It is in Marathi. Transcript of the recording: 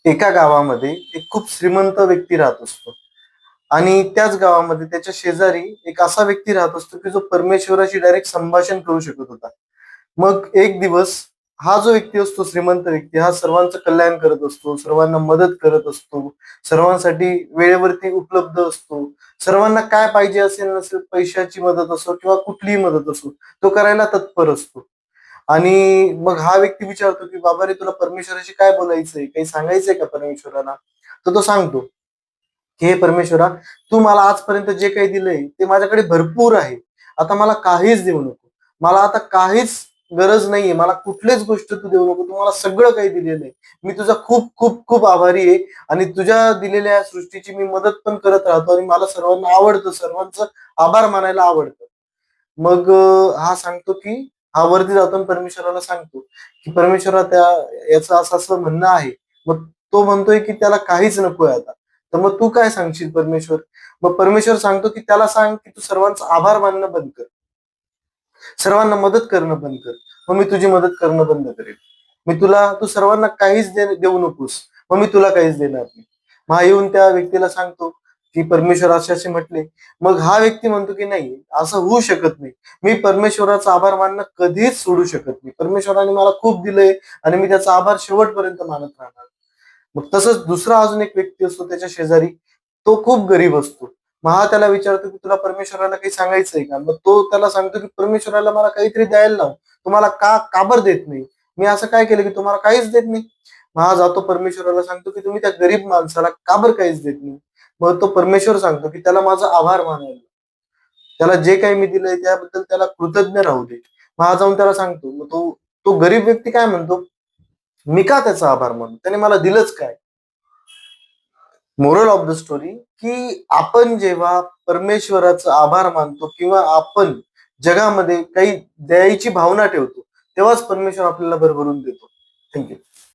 एका गावामध्ये एक खूप श्रीमंत व्यक्ती राहत असतो आणि त्याच गावामध्ये त्याच्या शेजारी एक असा व्यक्ती राहत असतो की जो परमेश्वराशी डायरेक्ट संभाषण करू शकत होता. मग एक दिवस हा जो व्यक्ती असतो, श्रीमंत व्यक्ती, हा सर्वांचं कल्याण करत असतो, सर्वांना मदत करत असतो, सर्वांसाठी वेळेवरती उपलब्ध असतो. सर्वांना काय पाहिजे असेल नसेल, पैशाची मदत असो किंवा कुठलीही मदत असो, तो करायला तत्पर असतो. आणि मग हा व्यक्ती विचारतो की बाबा रे, तुला परमेश्वराशी काय बोलायचंय, काही सांगायचंय का परमेश्वराला? तर तो सांगतो की हे परमेश्वरा, तू मला आजपर्यंत जे काही दिलंय ते माझ्याकडे भरपूर आहे. आता मला काहीच देऊ नको. मला आता काहीच गरज नाहीये. मला कुठलीच गोष्ट तू देऊ नको. तू मला सगळं काही दिलेलं आहे. मी तुझा खूप खूप खूप आभारी आहे आणि तुझ्या दिलेल्या या सृष्टीची मी मदत पण करत राहतो आणि मला सर्वांना आवडतं, सर्वांचं आभार मानायला आवडतं. मग हा सांगतो की हा वरती जातो आणि परमेश्वराला सांगतो की परमेश्वरा, त्या याचं असं असं म्हणणं आहे. मग तो म्हणतोय की त्याला काहीच नकोय आता. तर मग तू काय सांगशील परमेश्वर? मग परमेश्वर सांगतो की त्याला सांग की तू सर्वांचा आभार मानणं बंद कर, सर्वांना मदत करणं बंद कर. मग मी तुझी मदत करणं बंद करेल. तू सर्वांना काहीच देऊ नकोस, मग मी तुला काहीच देणार नाही. मग हा येऊन त्या व्यक्तीला सांगतो की परमेश्वर असे असे म्हटले. मग हा व्यक्ती म्हणतो की नाही, असं होऊ शकत नाही. मी परमेश्वराचा आभार मानणं कधीच सोडू शकत नाही. परमेश्वराने मला खूप दिलंय आणि मी त्याचा आभार शेवटपर्यंत मानत राहणार. मग तसंच दुसरा अजून एक व्यक्ती असतो त्याच्या शेजारी. तो खूप गरीब असतो. मग हा त्याला विचारतो की तुला परमेश्वराला काही सांगायचंय का? मग तो त्याला सांगतो की परमेश्वराला मला काहीतरी द्यायला लाव. तुम्हाला का बरं देत नाही? मी असं काय केलं की तुम्हाला काहीच देत नाही? मग हा जातो परमेश्वराला सांगतो की तुम्ही त्या गरीब माणसाला का बरं काहीच देत नाही? मग तो परमेश्वर सांगतो की त्याला माझा आभार मानायला, त्याला जे काही मी दिलंय त्याबद्दल त्याला कृतज्ञ राहू दे. मग हा जाऊन त्याला सांगतो. मग तो तो गरीब व्यक्ती काय म्हणतो, मी का त्याचा आभार मानू? त्याने मला दिलंच काय? मोरल ऑफ द स्टोरी की आपण जेव्हा परमेश्वराचा आभार मानतो किंवा आपण जगामध्ये काही द्यायची भावना ठेवतो, तेव्हाच परमेश्वर आपल्याला भरभरून देतो. थँक्यू.